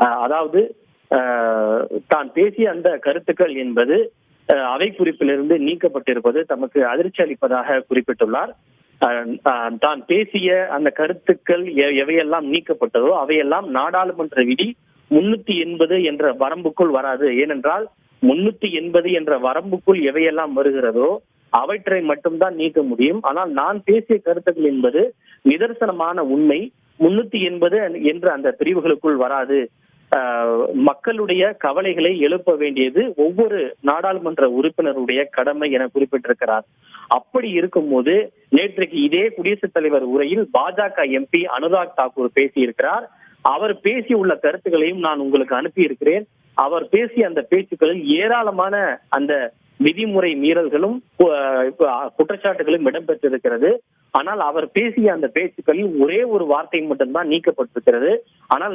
அதாவது தான் பேசிய அந்த கருத்துக்கள் என்பது அவை குறிப்பிலிருந்து நீக்கப்பட்டிருப்பது தமக்கு அதிர்ச்சி அளிப்பதாக குறிப்பிட்டுள்ளார். தான் பேசிய அந்த கருத்துக்கள் எவையெல்லாம் நீக்கப்பட்டதோ அவையெல்லாம் நாடாளுமன்ற விதி 380 என்ற வரம்புக்குள் வராது. ஏனென்றால் 380 என்ற வரம்புக்குள் எவையெல்லாம் வருகிறதோ அவற்றை மட்டும்தான் நீக்க முடியும். ஆனால் நான் பேசிய கருத்துக்கள் என்பது நிதர்சனமான உண்மை, 380 என்ற அந்த பிரிவுகளுக்குள் வராது. மக்களுடைய கவலைகளை எழுப்ப வேண்டியது ஒவ்வொரு நாடாளுமன்ற உறுப்பினருடைய கடமை என குறிப்பிட்டிருக்கிறார். அப்படி இருக்கும்போது நேற்றைக்கு இதே குடியரசுத் தலைவர் உரையில் பாஜக எம்பி அனுராக் தாக்கூர் பேசியிருக்கிறார். அவர் பேசியுள்ள கருத்துக்களையும் நான் உங்களுக்கு அனுப்பியிருக்கிறேன். அவர் பேசிய அந்த பேச்சுக்களில் ஏராளமான அந்த விதிமுறை மீறல்களும் குற்றச்சாட்டுகளும் இடம்பெற்றிருக்கிறது. ஆனால் அவர் பேசிய அந்த பேச்சுக்களில் ஒரே ஒரு வார்த்தை மட்டும்தான் நீக்கப்பட்டிருக்கிறது. ஆனால்